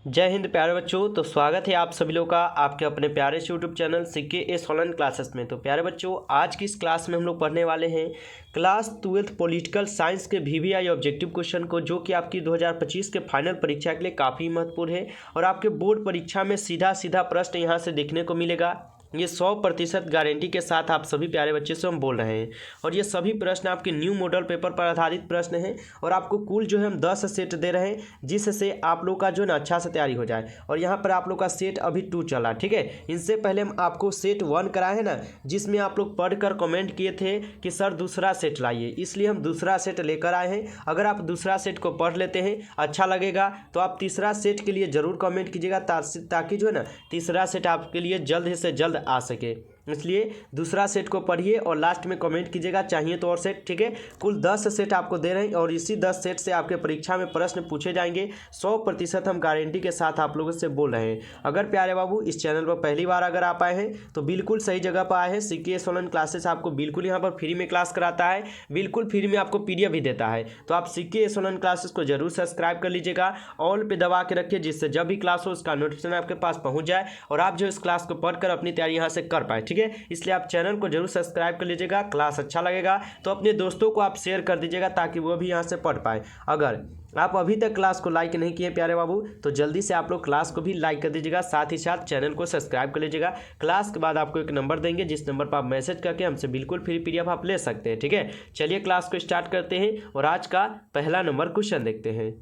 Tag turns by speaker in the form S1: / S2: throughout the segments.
S1: जय हिंद प्यारे बच्चों। तो स्वागत है आप सभी लोगों का आपके अपने प्यारे से YouTube channel CKS online classes में। तो प्यारे बच्चों, आज की इस क्लास में हम लोग पढ़ने वाले हैं क्लास 12th पॉलिटिकल साइंस के VVI ऑब्जेक्टिव क्वेश्चन को, जो कि आपकी 2025 के फाइनल परीक्षा के लिए काफ़ी महत्वपूर्ण है और आपके बोर्ड परीक्षा में सीधा सीधा प्रश्न यहाँ से देखने को मिलेगा। ये 100% गारंटी के साथ आप सभी प्यारे बच्चे से हम बोल रहे हैं और ये सभी प्रश्न आपके न्यू मॉडल पेपर पर आधारित प्रश्न हैं और आपको कुल जो है हम 10 सेट दे रहे हैं, जिससे आप लोग का जो है ना अच्छा से तैयारी हो जाए। और यहाँ पर आप लोग का सेट अभी 2 चला, ठीक है। इनसे पहले हम आपको सेट 1 कराए हैं ना, जिसमें आप लोग पढ़कर कमेंट किए थे कि सर दूसरा सेट लाइए, इसलिए हम दूसरा सेट लेकर आए हैं। अगर आप दूसरा सेट को पढ़ लेते हैं, अच्छा लगेगा, तो आप तीसरा सेट के लिए ज़रूर कमेंट कीजिएगा, ताकि जो है ना तीसरा सेट आपके लिए जल्द से जल्द आ सके। इसलिए दूसरा सेट को पढ़िए और लास्ट में कमेंट कीजिएगा चाहिए तो और सेट, ठीक है। कुल 10 सेट आपको दे रहे हैं और इसी 10 सेट से आपके परीक्षा में प्रश्न पूछे जाएंगे। 100% हम गारंटी के साथ आप लोगों से बोल रहे हैं। अगर प्यारे बाबू इस चैनल पर पहली बार अगर आप आए हैं तो बिल्कुल सही जगह पर आए हैं। CKS ऑनलाइन क्लासेस आपको बिल्कुल यहाँ पर फ्री में क्लास कराता है, बिल्कुल फ्री में आपको PDF भी देता है। तो आप CKS ऑनलाइन क्लासेस को जरूर सब्सक्राइब कर लीजिएगा, ऑल पे दबा के रखिए, जिससे जब भी क्लास हो उसका नोटिफिकेशन आपके पास पहुँच जाए और आप जो इस क्लास को पढ़कर अपनी तैयारी यहाँ से कर पाए, ठीक है। इसलिए आप चैनल को जरूर सब्सक्राइब कर लीजिएगा। क्लास अच्छा लगेगा तो अपने दोस्तों को आप शेयर कर दीजिएगा, ताकि वो भी यहाँ से पढ़ पाए। अगर आप अभी तक क्लास को लाइक नहीं किए प्यारे बाबू, तो जल्दी से आप लोग क्लास को भी लाइक कर दीजिएगा, साथ ही साथ चैनल को सब्सक्राइब कर लीजिएगा। क्लास के बाद आपको एक नंबर देंगे, जिस नंबर पर आप मैसेज करके हमसे बिल्कुल फ्री PDF आप ले सकते हैं, ठीक है। चलिए क्लास को स्टार्ट करते हैं और आज का पहला नंबर क्वेश्चन देखते हैं।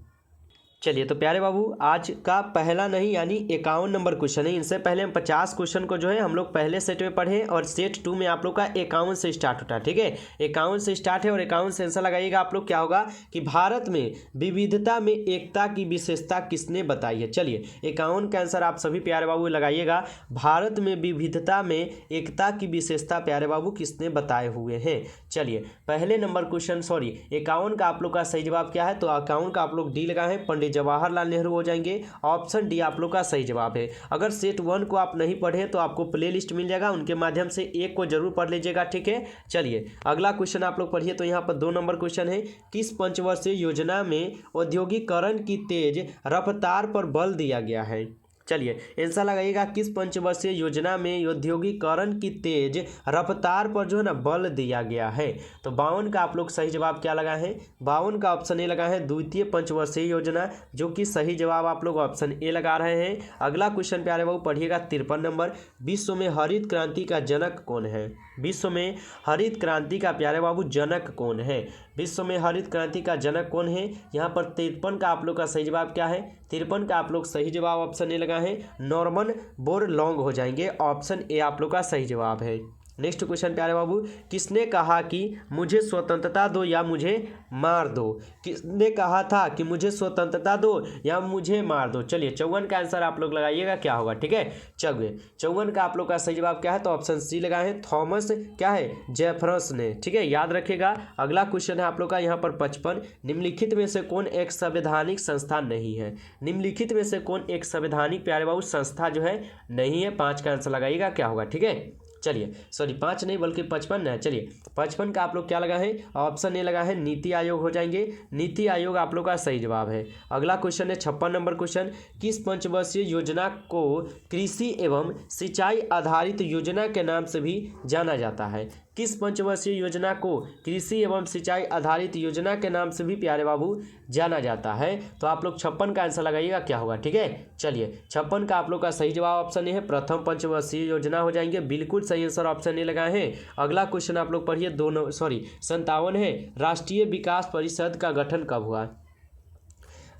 S1: चलिए तो प्यारे बाबू, आज का पहला नहीं यानी 51 नंबर क्वेश्चन है। इनसे पहले हम 50 क्वेश्चन को जो है हम लोग पहले सेट में पढ़े और सेट 2 में आप लोग का 51 से स्टार्ट होता है, ठीक है। 51 से स्टार्ट है और 51 से आंसर लगाइएगा आप लोग। क्या होगा कि भारत में विविधता में एकता की विशेषता किसने बताई है। चलिए 51 का आंसर आप सभी प्यारे बाबू लगाइएगा। भारत में विविधता में एकता की विशेषता प्यारे बाबू किसने बताए हुए हैं। चलिए पहले नंबर क्वेश्चन 51 का आप लोग का सही जवाब क्या है, तो 51 का आप लोग डी लगाए हैं, पंडित जवाहरलाल नेहरू हो जाएंगे। ऑप्शन डी आप लोग का सही जवाब है। अगर सेट 1 को आप नहीं पढ़े तो आपको प्लेलिस्ट मिल जाएगा, उनके माध्यम से एक को जरूर पढ़ लीजिएगा, ठीक है। चलिए अगला क्वेश्चन आप लोग पढ़िए। तो यहाँ पर 2 नंबर क्वेश्चन है, किस पंचवर्षीय योजना में औद्योगिकरण की तेज रफ्तार पर बल दिया गया है। चलिए आंसर लगाइएगा, किस पंचवर्षीय योजना में औद्योगिकरण की तेज रफ्तार पर जो है ना बल दिया गया है। तो 52 का आप लोग सही जवाब क्या लगाए हैं, 52 का ऑप्शन ए लगा है, द्वितीय पंचवर्षीय योजना, जो कि सही जवाब आप लोग ऑप्शन ए लगा रहे हैं। अगला क्वेश्चन प्यारे बाबू पढ़िएगा 53 नंबर, विश्व में हरित क्रांति का जनक कौन है। विश्व में हरित क्रांति का प्यारे बाबू जनक कौन है, विश्व में हरित क्रांति का जनक कौन है। यहाँ पर 53 का आप लोग का सही जवाब क्या है, 53 का आप लोग सही जवाब ऑप्शन ए लगा है, नॉर्मन बोरलॉन्ग हो जाएंगे। ऑप्शन ए आप लोग का सही जवाब है। नेक्स्ट क्वेश्चन प्यारे बाबू, किसने कहा कि मुझे स्वतंत्रता दो या मुझे मार दो। किसने कहा था कि मुझे स्वतंत्रता दो या मुझे मार दो। चलिए 54 का आंसर आप लोग लगाइएगा क्या होगा, ठीक है। चलिए 54 का आप लोग का सही जवाब क्या है, तो ऑप्शन सी लगाए हैं, थॉमस क्या है जेफरसन ने, ठीक है, याद रखिएगा। अगला क्वेश्चन है आप लोग का यहाँ पर 55, निम्नलिखित में से कौन एक संवैधानिक संस्था नहीं है। निम्नलिखित में से कौन एक संवैधानिक प्यारे बाबू संस्था जो है नहीं है। 5 का आंसर लगाइएगा क्या होगा, ठीक है। चलिए 5 नहीं बल्कि 55 है। चलिए 55 का आप लोग क्या लगा है, ऑप्शन ए लगा है, नीति आयोग हो जाएंगे। नीति आयोग आप लोग का सही जवाब है। अगला क्वेश्चन है 56 नंबर क्वेश्चन, किस पंचवर्षीय योजना को कृषि एवं सिंचाई आधारित योजना के नाम से भी जाना जाता है। किस पंचवर्षीय योजना को कृषि एवं सिंचाई आधारित योजना के नाम से भी प्यारे बाबू जाना जाता है। तो आप लोग 56 का आंसर लगाइएगा क्या होगा, ठीक है। चलिए 56 का आप लोग का सही जवाब ऑप्शन ए है, प्रथम पंचवर्षीय योजना हो जाएंगे। बिल्कुल सही आंसर ऑप्शन ए लगाए हैं। अगला क्वेश्चन आप लोग पढ़िए 57 है, राष्ट्रीय विकास परिषद का गठन कब हुआ।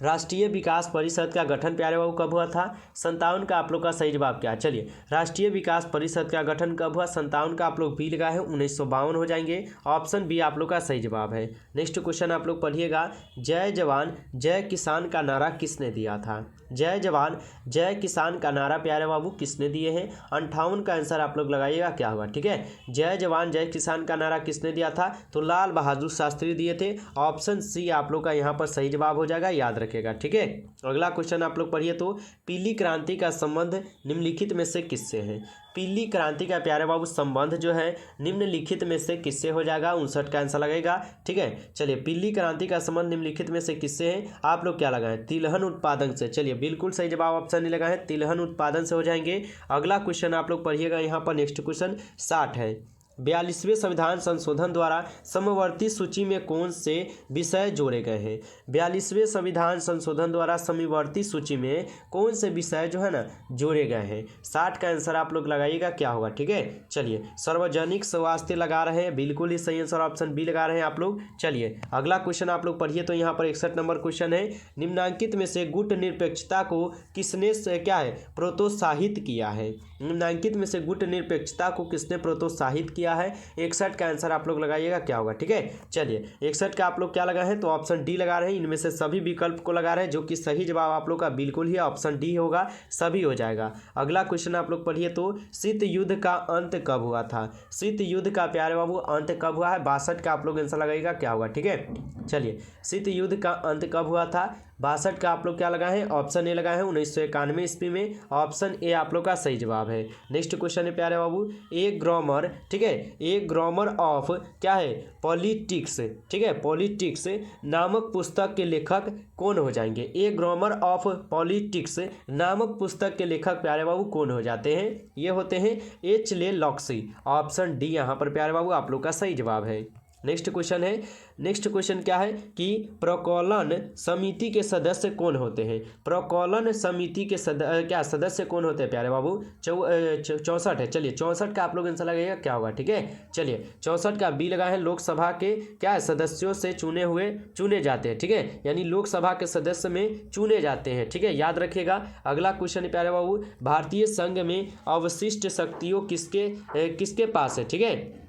S1: राष्ट्रीय विकास परिषद का गठन प्यारे बाबू कब हुआ था। 57 का आप लोग का सही जवाब क्या है। चलिए राष्ट्रीय विकास परिषद का गठन कब हुआ, 57 का आप लोग बी लगा है, 1952 हो जाएंगे। ऑप्शन बी आप लोग का सही जवाब है। नेक्स्ट क्वेश्चन आप लोग पढ़िएगा, जय जवान जय किसान का नारा किसने दिया था। जय जवान जय किसान का नारा प्यारे बाबू किसने दिए हैं। 58 का आंसर आप लोग लगाइएगा क्या होगा, ठीक है। जय जवान जय किसान का नारा किसने दिया था, तो लाल बहादुर शास्त्री दिए थे। ऑप्शन सी आप लोग का यहाँ पर सही जवाब हो जाएगा, याद रखिएगा, ठीक है। अगला क्वेश्चन आप लोग पढ़िए तो पीली क्रांति का संबंध निम्नलिखित में से किससे है। पीली क्रांति का प्यारे बाबू संबंध जो है निम्नलिखित में से किससे हो जाएगा, 59 का आंसर लगेगा, ठीक है। चलिए पीली क्रांति का संबंध निम्नलिखित में से किससे है, आप लोग क्या लगाएं, तिलहन उत्पादन से। चलिए बिल्कुल सही जवाब ऑप्शन नहीं लगा है, तिलहन उत्पादन से हो जाएंगे। अगला क्वेश्चन आप लोग पढ़िएगा यहाँ पर, नेक्स्ट क्वेश्चन 60 है। 42वें संविधान संशोधन द्वारा समवर्ती सूची में कौन से विषय जोड़े गए हैं। 42वें संविधान संशोधन द्वारा समवर्ती सूची में कौन से विषय जो है ना जोड़े गए हैं। 60 का आंसर आप लोग लगाइएगा, क्या होगा, ठीक है। चलिए सार्वजनिक स्वास्थ्य लगा रहे हैं, बिल्कुल ही सही आंसर ऑप्शन बी लगा रहे हैं आप लोग। चलिए अगला क्वेश्चन आप लोग पढ़िए तो यहाँ पर 61 नंबर क्वेश्चन है। निम्नांकित में से गुट निरपेक्षता को किसने क्या है प्रोत्साहित किया है। निम्नांकित में से गुट निरपेक्षता को किसने प्रोत्साहित किया है। 61 का आंसर आप लोग लगाइएगा, क्या होगा, ठीक है। चलिए 61 का आप लोग क्या लगा है तो ऑप्शन डी लगा रहे हैं। इनमें से सभी विकल्प को लगा रहे हैं, जो कि सही जवाब आप लोग का बिल्कुल ही ऑप्शन डी होगा, सभी हो जाएगा। अगला क्वेश्चन आप लोग पढ़िए तो शीत युद्ध का अंत कब हुआ था। शीत युद्ध का प्यारे बाबू अंत कब हुआ है। 62 का आप लोग आंसर लगाइएगा, क्या होगा, ठीक है। चलिए शीत युद्ध का अंत कब हुआ था। 62 का आप लोग क्या लगाए हैं, ऑप्शन ए लगाए हैं 1991 ईस्वी में। ऑप्शन ए आप लोग का सही जवाब है। नेक्स्ट क्वेश्चन है प्यारे बाबू, ए ग्रामर, ठीक है, ए ग्रामर ऑफ क्या है पॉलिटिक्स, ठीक है, पॉलिटिक्स नामक पुस्तक के लेखक कौन हो जाएंगे। ए ग्रामर ऑफ पॉलिटिक्स नामक पुस्तक के लेखक प्यारे बाबू कौन हो जाते हैं, ये होते हैं एच ले लॉक्सी। ऑप्शन डी यहाँ पर प्यारे बाबू आप लोग का सही जवाब है। नेक्स्ट क्वेश्चन है, नेक्स्ट क्वेश्चन क्या है कि प्रकौलन समिति के सदस्य कौन होते हैं। प्रकौलन समिति के सदस्य कौन होते हैं प्यारे बाबू। 64 है। चलिए 64 का आप लोग आंसर लगाइएगा, क्या होगा, ठीक है। चलिए 64 का बी लगाए हैं, लोकसभा के क्या है सदस्यों से चुने जाते हैं, ठीक है, यानी लोकसभा के सदस्य में चुने जाते हैं, ठीक है, याद रखिएगा। अगला क्वेश्चन है प्यारे बाबू, भारतीय संघ में अवशिष्ट शक्तियों किसके पास है, ठीक है।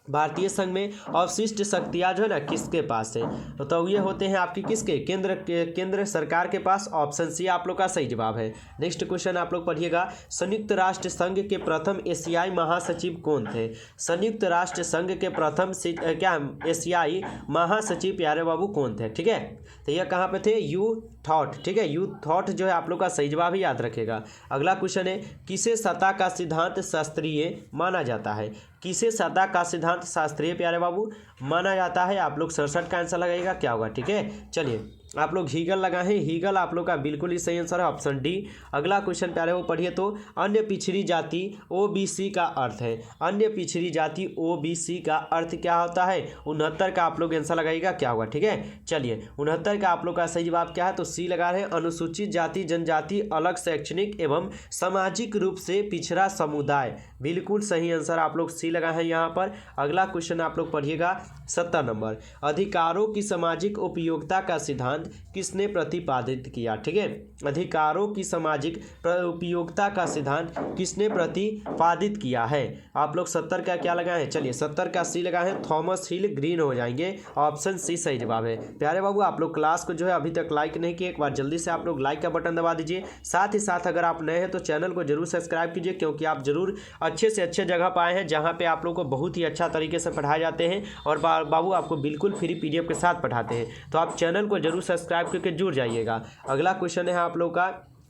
S1: भारतीय संघ में अवशिष्ट शक्तियाँ जो है ना किसके पास है, तो ये होते हैं आपकी किसके केंद्र सरकार के पास। ऑप्शन सी आप लोग का सही जवाब है। नेक्स्ट क्वेश्चन आप लोग पढ़िएगा, संयुक्त राष्ट्र संघ के प्रथम एशियाई महासचिव कौन थे। संयुक्त राष्ट्र संघ के प्रथम क्या एशियाई महासचिव प्यारे बाबू कौन थे, ठीक है। तो यह कहाँ पे थे, यू थॉट, ठीक है, यू थॉट जो है आप लोग का सही जवाब ही याद रखेगा। अगला क्वेश्चन है, किसे सत्ता का सिद्धांत शास्त्रीय माना जाता है। किसे सत्ता का सिद्धांत शास्त्रीय प्यारे बाबू माना जाता है। आप लोग 67 का आंसर लगाइएगा, क्या होगा, ठीक है। चलिए आप लोग हीगल लगाए हैं, हीगल आप लोग का बिल्कुल ही सही आंसर है, ऑप्शन डी। अगला क्वेश्चन प्यारे वो पढ़िए तो अन्य पिछड़ी जाति ओबीसी का अर्थ है। अन्य पिछड़ी जाति ओबीसी का अर्थ क्या होता है। 69 का आप लोग आंसर लगाइएगा, क्या होगा, ठीक है। चलिए 69 का आप लोग का सही जवाब क्या है, तो सी लगा रहे हैं, अनुसूचित जाति जनजाति अलग शैक्षणिक एवं सामाजिक रूप से पिछड़ा समुदाय। बिल्कुल सही आंसर आप लोग सी लगा है यहाँ पर। अगला क्वेश्चन आप लोग पढ़िएगा 70 नंबर, अधिकारों की सामाजिक उपयोगिता का सिद्धांत किसने प्रतिपादित किया, ठीक है। अधिकारों की सामाजिक उपयोगिता का सिद्धांत किसने प्रतिपादित किया है। आप लोग 70 का क्या लगाए हैं, चलिए 70 का सी लगाए हैं, थॉमस हिल ग्रीन हो जाएंगे। ऑप्शन सी सही जवाब है। प्यारे बाबू आप लोग क्लास को जो है अभी तक लाइक नहीं किए, एक बार जल्दी से आप लोग लाइक का बटन दबा दीजिए। साथ ही साथ अगर आप नए हैं तो चैनल को जरूर सब्सक्राइब कीजिए, क्योंकि आप जरूर अच्छे से अच्छे जगह पाए हैं जहाँ पे आप लोग को बहुत ही अच्छा तरीके से पढ़ाए जाते हैं और बाबू आपको बिल्कुल फ्री पीडीएफ के साथ पढ़ाते हैं। तो आप चैनल को जरूर सब्सक्राइब करके जुड़ जाइएगा। अगला क्वेश्चन है आप लोग का,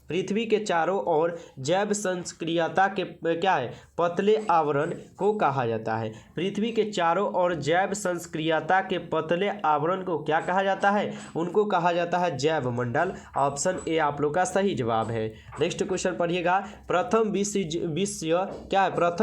S1: पृथ्वी के चारों ओर जैव संक्रियता के क्या है पतले आवरण को कहा जाता है। पृथ्वी के चारों ओर जैव संक्रियता के पतले आवरण को क्या कहा जाता है, उनको कहा जाता है जैव मंडल। ऑप्शन ए आप लोग का सही जवाब है। नेक्स्ट क्वेश्चन पढ़िएगा, प्रथम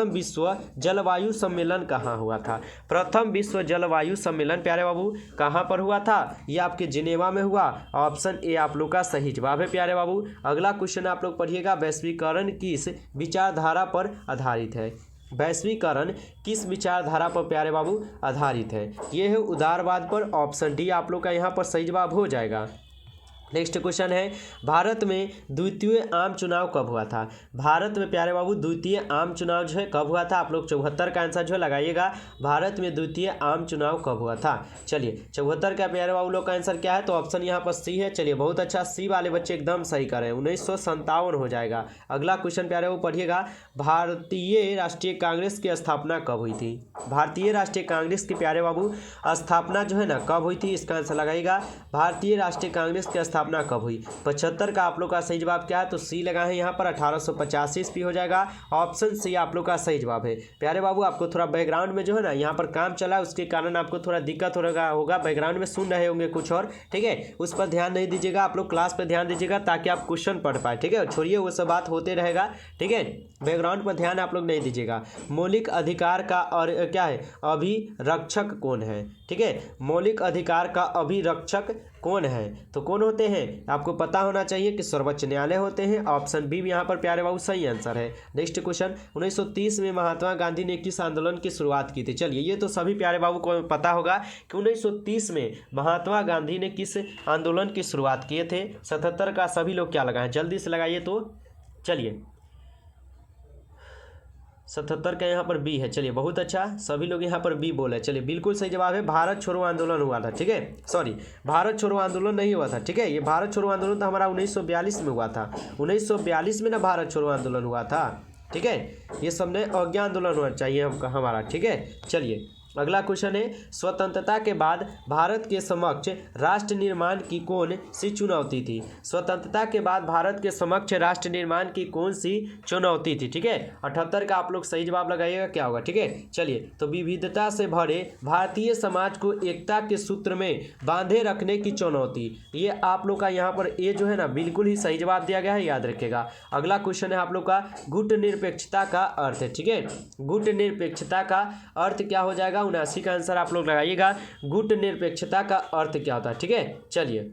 S1: विश्व जलवायु सम्मेलन कहाँ हुआ था। प्रथम विश्व जलवायु सम्मेलन प्यारे बाबू कहाँ पर हुआ था, ये आपके जिनेवा में हुआ। ऑप्शन ए आप लोग का सही जवाब है प्यारे बाबू। अगला क्वेश्चन आप लोग पढ़िएगा, वैश्वीकरण किस विचारधारा पर आधारित है। वैश्वीकरण किस विचारधारा पर प्यारे बाबू आधारित है, ये है उदारवाद पर। ऑप्शन डी आप लोग का यहाँ पर सही जवाब हो जाएगा। नेक्स्ट क्वेश्चन है, भारत में द्वितीय आम चुनाव कब हुआ था। भारत में प्यारे बाबू द्वितीय आम चुनाव जो है कब हुआ था। आप लोग 74 का आंसर जो है लगाइएगा, भारत में द्वितीय आम चुनाव कब हुआ था। चलिए 74 का प्यारे बाबू लोग का आंसर क्या है, तो ऑप्शन यहाँ पर सी है। चलिए बहुत अच्छा, सी वाले बच्चे एकदम सही कर रहे हैं, 1957 हो जाएगा। अगला क्वेश्चन प्यारे बाबू पढ़िएगा, भारतीय राष्ट्रीय कांग्रेस की स्थापना कब हुई थी। भारतीय राष्ट्रीय कांग्रेस की प्यारे बाबू स्थापना जो है ना कब हुई थी, इसका आंसर लगाइएगा। भारतीय राष्ट्रीय कांग्रेस की स्थापना कब हुई? 75 का आप लोग का सही जवाब क्या है? तो सी लगा है यहाँ पर 1885 ईस्वी हो जाएगा। ऑप्शन सी आप लोग का सही जवाब है। प्यारे बाबू आपको थोड़ा बैकग्राउंड में जो है ना यहाँ पर काम चला, उसके कारण आपको थोड़ा दिक्कत होगा, बैकग्राउंड में सुन रहे होंगे कुछ और, ठीक है, उस पर ध्यान नहीं दीजिएगा, आप लोग क्लास पर ध्यान दीजिएगा ताकि आप क्वेश्चन पढ़ पाए, ठीक है। छोड़िए वो सब बात होते रहेगा, ठीक है, बैकग्राउंड पर ध्यान आप लोग नहीं दीजिएगा। मौलिक अधिकार का और क्या है अभिरक्षक कौन है? ठीक है, मौलिक अधिकार का अभिरक्षक कौन है? तो कौन होते हैं? आपको पता होना चाहिए कि सर्वोच्च न्यायालय होते हैं। ऑप्शन बी यहाँ पर प्यारे बाबू सही आंसर है। नेक्स्ट क्वेश्चन, 1930 में महात्मा गांधी ने किस आंदोलन की शुरुआत की थी? चलिए ये तो सभी प्यारे बाबू को पता होगा कि 1930 में महात्मा गांधी ने किस आंदोलन की शुरुआत किए थे। 77 का सभी लोग क्या लगाएं, जल्दी से लगाइए। तो चलिए 77 का यहाँ पर बी है। चलिए बहुत अच्छा, सभी लोग यहाँ पर बी बोले। चलिए बिल्कुल सही जवाब है, भारत छोड़ो आंदोलन हुआ था, ठीक है। सॉरी, भारत छोड़ो आंदोलन नहीं हुआ था, ठीक है। ये भारत छोड़ो आंदोलन तो हमारा 1942 में हुआ था। 1942 में ना भारत छोड़ो आंदोलन हुआ था, ठीक है। ये सब ने अज्ञा आंदोलन होना चाहिए हमारा, ठीक है। चलिए अगला क्वेश्चन है, स्वतंत्रता के बाद भारत के समक्ष राष्ट्र निर्माण की कौन सी चुनौती थी? स्वतंत्रता के बाद भारत के समक्ष राष्ट्र निर्माण की कौन सी चुनौती थी? ठीक है, 78 का आप लोग सही जवाब लगाइएगा, क्या होगा, ठीक है। चलिए, तो विविधता से भरे भारतीय समाज को एकता के सूत्र में बांधे रखने की चुनौती, ये आप लोग का यहाँ पर ए जो है ना बिल्कुल ही सही जवाब दिया गया है, याद रखिएगा। अगला क्वेश्चन है आप लोग का, गुट निरपेक्षता का अर्थ, ठीक है। गुट निरपेक्षता का अर्थ क्या हो जाएगा? 79 का आंसर आप लोग लगाइएगा। गुट निरपेक्षता का अर्थ क्या होता है? ठीक है, चलिए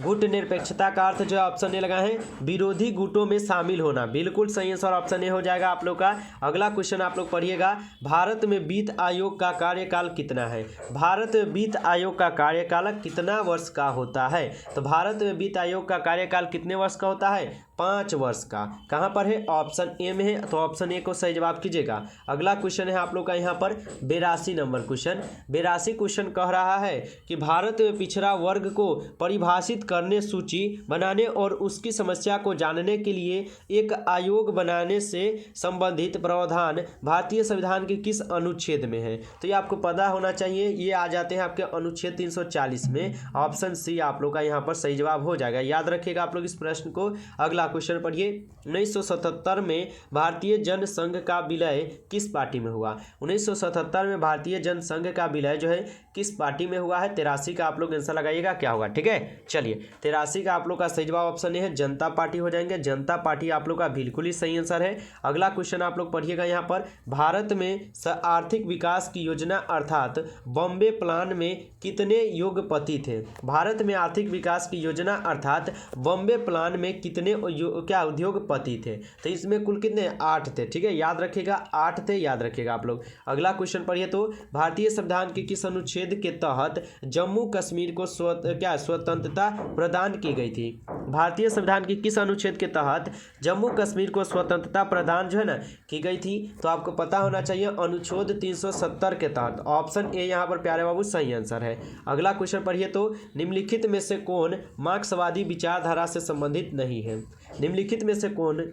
S1: गुट निरपेक्षता का अर्थ जो ऑप्शन ए लगा है विरोधी गुटों में शामिल होना, बिल्कुल सही आंसर ऑप्शन ए हो जाएगा आप लोग का। अगला क्वेश्चन आप लोग पढ़िएगा, भारत में वित्त आयोग का कार्यकाल कितना है? भारत में वित्त आयोग का कार्यकाल कितना वर्ष का होता है? तो भारत में वित्त आयोग का कार्यकाल कितने वर्ष का होता है? 5 वर्ष का। कहाँ पर है? ऑप्शन ए में है, तो ऑप्शन ए को सही जवाब कीजिएगा। अगला क्वेश्चन है आप लोग का यहाँ पर 82 नंबर क्वेश्चन। 82 क्वेश्चन कह रहा है कि भारत में पिछड़ा वर्ग को परिभाषित करने, सूची बनाने और उसकी समस्या को जानने के लिए एक आयोग बनाने से संबंधित प्रावधान भारतीय संविधान के किस अनुच्छेद में है? तो ये आपको पता होना चाहिए, ये आ जाते हैं आपके अनुच्छेद 340 में। ऑप्शन सी आप लोग का यहाँ पर सही जवाब हो जाएगा, याद रखिएगा आप लोग इस प्रश्न को। अगला क्वेश्चन पढ़िए, 1977 में भारतीय जनसंघ का विलय किस पार्टी में हुआ? 1977 में भारतीय जनसंघ का विलय जो है किस पार्टी में हुआ है? 83 का आप लोग आंसर लगाइएगा, क्या होगा, ठीक है। चलिए 83 का आप लोग का सही जवाब ऑप्शन ए है, जनता पार्टी हो जाएंगे। जनता पार्टी आप लोग का बिल्कुल ही सही आंसर है। अगला क्वेश्चन आप लोग पढ़िएगा यहाँ पर, भारत में आर्थिक विकास की योजना अर्थात बॉम्बे प्लान में कितने उद्योगपति थे? भारत में आर्थिक विकास की योजना अर्थात बॉम्बे प्लान में कितने उद्योगपति थे? तो इसमें कुल कितने? 8 थे, ठीक है, याद रखिएगा 8 थे, याद रखिएगा आप लोग। अगला क्वेश्चन पढ़िए, तो भारतीय संविधान के किस अनुच्छेद के तहत जम्मू कश्मीर को स्वतंत्रता प्रदान की गई थी? भारतीय संविधान के किस अनुच्छेद के तहत जम्मू कश्मीर को स्वतंत्रता प्रदान जो है ना की गई थी? तो आपको पता होना चाहिए अनुच्छेद 370 के तहत। ऑप्शन ए यहाँ पर प्यारे बाबू सही आंसर है। अगला क्वेश्चन पढ़िए, तो निम्नलिखित में से कौन मार्क्सवादी विचारधारा से संबंधित नहीं है? निम्नलिखित में से कौन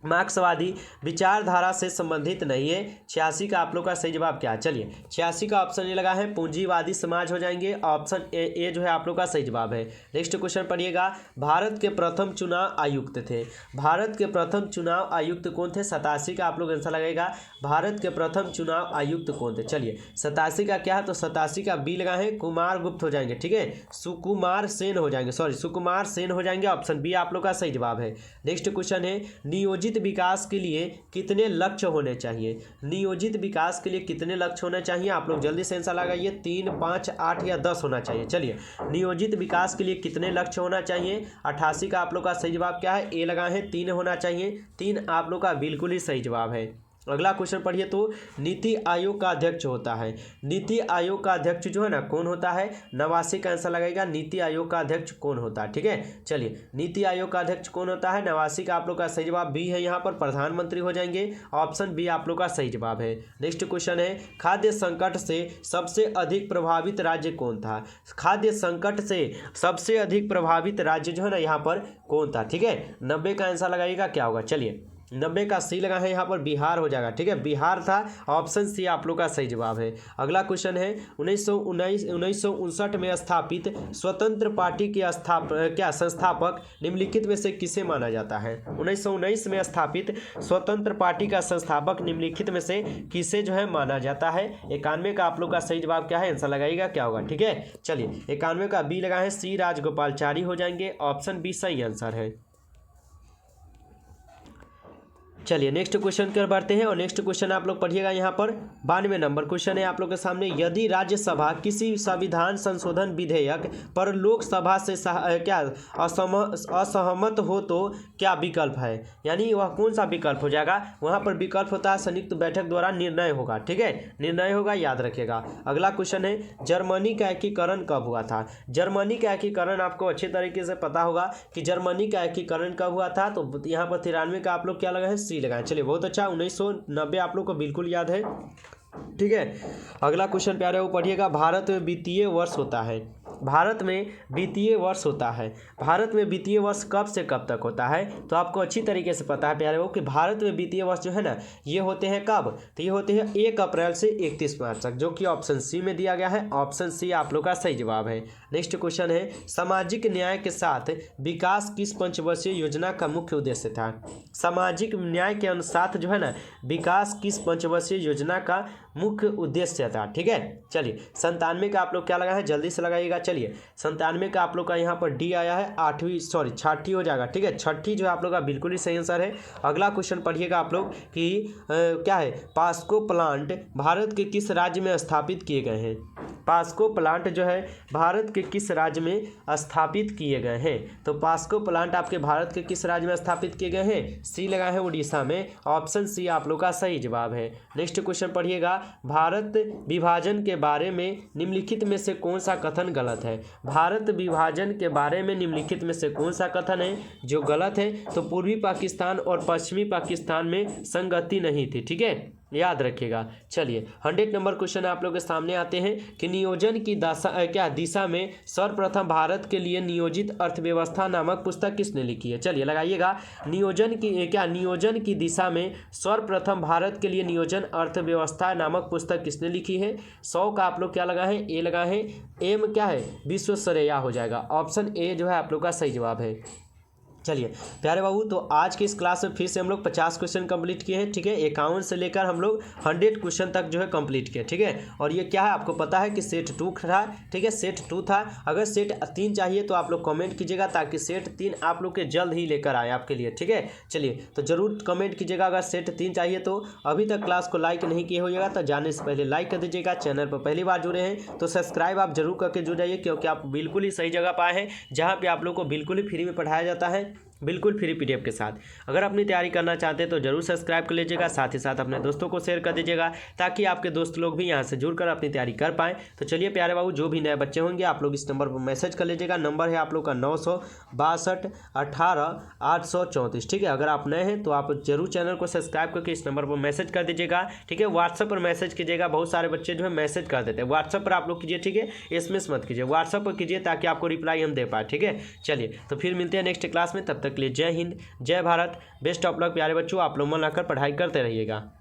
S1: मार्क्सवादी विचारधारा से संबंधित नहीं है? 86 का आप लोग का सही जवाब क्या है? चलिए 86 का ऑप्शन ए लगा है पूंजीवादी समाज हो जाएंगे। ऑप्शन ए जो है आप लोग का सही जवाब है। नेक्स्ट क्वेश्चन पढ़िएगा, भारत के प्रथम चुनाव आयुक्त थे। भारत के प्रथम चुनाव आयुक्त कौन थे? 87 का आप लोग आंसर लगाएगा, भारत के प्रथम चुनाव आयुक्त कौन थे? चलिए 87 का क्या है? तो 87 का बी लगा है, कुमार गुप्त हो जाएंगे, ठीक है, सुकुमार सेन हो जाएंगे, सुकुमार सेन हो जाएंगे। ऑप्शन बी आप लोग का सही जवाब है। नेक्स्ट क्वेश्चन है, नियोजित विकास के लिए कितने लक्ष्य होने चाहिए? नियोजित विकास के लिए कितने लक्ष्य होने चाहिए? आप लोग जल्दी से आंसर लगाइए, 3, 5, 8 या 10 होना चाहिए। चलिए नियोजित विकास के लिए कितने लक्ष्य होना चाहिए? 88 का आप लोग का सही जवाब क्या है? ए लगा है 3 होना चाहिए। 3 आप लोग का बिल्कुल ही सही जवाब है। अगला क्वेश्चन पढ़िए, तो नीति आयोग का अध्यक्ष होता है। नीति आयोग का अध्यक्ष जो है ना कौन होता है? 89 का आंसर लगेगा, नीति आयोग का अध्यक्ष कौन होता है? ठीक है, चलिए नीति आयोग का अध्यक्ष कौन होता है? 89 का आप लोग का सही जवाब बी है, यहाँ पर प्रधानमंत्री हो जाएंगे। ऑप्शन बी आप लोग का सही जवाब है। नेक्स्ट क्वेश्चन है, खाद्य संकट से सबसे अधिक प्रभावित राज्य कौन था? खाद्य संकट से सबसे अधिक प्रभावित राज्य जो है ना यहाँ पर कौन था? ठीक है, 90 का आंसर लगाइएगा, क्या होगा? चलिए 90 का सी लगा है यहाँ पर बिहार हो जाएगा। ठीक है, बिहार था, ऑप्शन सी आप लोग का सही जवाब है। अगला क्वेश्चन है 1959 में स्थापित स्वतंत्र पार्टी के संस्थापक निम्नलिखित में से किसे माना जाता है? 1919 में स्थापित स्वतंत्र पार्टी का संस्थापक निम्नलिखित में से किसे जो है माना जाता है? 91 का आप लोग का सही जवाब क्या है? आंसर लगाइएगा क्या होगा। ठीक है, चलिए 91 का बी लगा है, सी राजगोपालचारी हो जाएंगे, ऑप्शन बी सही आंसर है। चलिए नेक्स्ट क्वेश्चन कर बढ़ते हैं और नेक्स्ट क्वेश्चन आप लोग पढ़िएगा यहाँ पर 92 नंबर क्वेश्चन है आप लोग के सामने। यदि राज्यसभा किसी संविधान संशोधन विधेयक पर लोकसभा से असहमत हो तो क्या विकल्प है? यानी वह कौन सा विकल्प हो जाएगा? वहाँ पर विकल्प होता है संयुक्त बैठक द्वारा निर्णय होगा। ठीक है, निर्णय होगा, याद रखिएगा। अगला क्वेश्चन है जर्मनी का एकीकरण कब हुआ था? जर्मनी का एकीकरण आपको अच्छे तरीके से पता होगा कि जर्मनी का एकीकरण कब हुआ था। तो यहाँ पर 93 का आप लोग क्या लगा है? सी लगाएं। चलिए बहुत अच्छा, 1990 आप लोग को बिल्कुल याद है। ठीक है, अगला क्वेश्चन प्यारे वो पढ़िएगा। भारत में वित्तीय वर्ष होता है, भारत में वित्तीय वर्ष होता है, भारत में वित्तीय वर्ष कब से कब तक होता है? तो आपको अच्छी तरीके से पता है प्यारे वो कि भारत में वित्तीय वर्ष जो है ना, ये होते हैं कब? तो ये होते हैं 1 अप्रैल से 31 मार्च तक, जो कि ऑप्शन सी में दिया गया है। ऑप्शन सी आप लोग का सही जवाब है। नेक्स्ट क्वेश्चन है सामाजिक न्याय के साथ विकास किस पंचवर्षीय योजना का मुख्य उद्देश्य था? सामाजिक न्याय के अनुसार जो है ना, विकास किस पंचवर्षीय योजना का मुख्य उद्देश्य था? ठीक है, चलिए 97 का आप लोग क्या लगा है? जल्दी से लगाइएगा। चलिए 97 का आप लोग का यहाँ पर डी आया है, छठी हो जाएगा। ठीक है, छठी जो है आप लोग का बिल्कुल ही सही आंसर है। अगला क्वेश्चन पढ़िएगा आप लोग कि क्या है, पास्को प्लांट भारत के किस राज्य में स्थापित किए गए हैं? पास्को प्लांट जो है भारत के किस राज्य में स्थापित किए गए हैं? तो पास्को प्लांट आपके भारत के किस राज्य में स्थापित किए गए हैं? सी लगा है उड़ीसा में, ऑप्शन सी आप लोग का सही जवाब है। नेक्स्ट क्वेश्चन पढ़िएगा। भारत विभाजन के बारे में निम्नलिखित में से कौन सा कथन गलत है? भारत विभाजन के बारे में निम्नलिखित में से कौन सा कथन है जो गलत है? तो पूर्वी पाकिस्तान और पश्चिमी पाकिस्तान में संगति नहीं थी। ठीक है, याद रखिएगा। चलिए 100 नंबर क्वेश्चन आप लोग के सामने आते हैं कि नियोजन की दिशा में सर्वप्रथम भारत के लिए नियोजित अर्थव्यवस्था नामक पुस्तक किसने लिखी है? चलिए लगाइएगा। नियोजन की दिशा में सर्वप्रथम भारत के लिए नियोजन अर्थव्यवस्था नामक पुस्तक किसने लिखी है? 100 का आप लोग क्या लगा है? ए लगा है, एम क्या है? विश्वेश्वरैया हो जाएगा। ऑप्शन ए जो है आप लोग का सही जवाब है। चलिए प्यारे बाबू, तो आज के इस क्लास में फिर से हम लोग 50 क्वेश्चन कंप्लीट किए हैं। ठीक है, 51 से लेकर हम लोग 100 क्वेश्चन तक जो है कंप्लीट किए। ठीक है, और ये क्या है आपको पता है कि सेट 2 था। ठीक है, सेट 2 था। अगर सेट 3 चाहिए तो आप लोग कमेंट कीजिएगा ताकि सेट 3 आप लोग के जल्द ही लेकर आए आपके लिए। ठीक है, चलिए तो जरूर कमेंट कीजिएगा अगर सेट 3 चाहिए तो। अभी तक क्लास को लाइक नहीं किए होइएगा तो जाने से पहले लाइक कर दीजिएगा। चैनल पर पहली बार जुड़े हैं तो सब्सक्राइब आप जरूर करके जुड़ जाइए, क्योंकि आप बिल्कुल ही सही जगह पाए हैं जहाँ पर आप लोग को बिल्कुल ही फ्री में पढ़ाया जाता है, बिल्कुल फ्री पीडीएफ के साथ। अगर अपनी तैयारी करना चाहते हैं तो जरूर सब्सक्राइब कर लीजिएगा, साथ ही साथ अपने दोस्तों को शेयर कर दीजिएगा ताकि आपके दोस्त लोग भी यहाँ से जुड़कर अपनी तैयारी कर पाएँ। तो चलिए प्यारे बाबू, जो भी नए बच्चे होंगे आप लोग इस नंबर पर मैसेज कर लीजिएगा। नंबर है आप लोग का 962 18 834। ठीक है, अगर आप नए हैं तो आप जरूर चैनल को सब्सक्राइब करके इस नंबर पर मैसेज कर दीजिएगा। ठीक है, व्हाट्सएप पर मैसेज कीजिएगा। बहुत सारे बच्चे जो है मैसेज कर देते हैं, व्हाट्सएप पर आप लोग कीजिए। ठीक है, एसएमएस मत कीजिए, व्हाट्सएप पर कीजिए ताकि आपको रिप्लाई हम दे पाए। ठीक है, चलिए तो फिर मिलते हैं नेक्स्ट क्लास में। तब तक के लिए जय हिंद, जय भारत, बेस्ट ऑफ लक प्यारे बच्चों। आप लोग मन लगाकर पढ़ाई करते रहिएगा।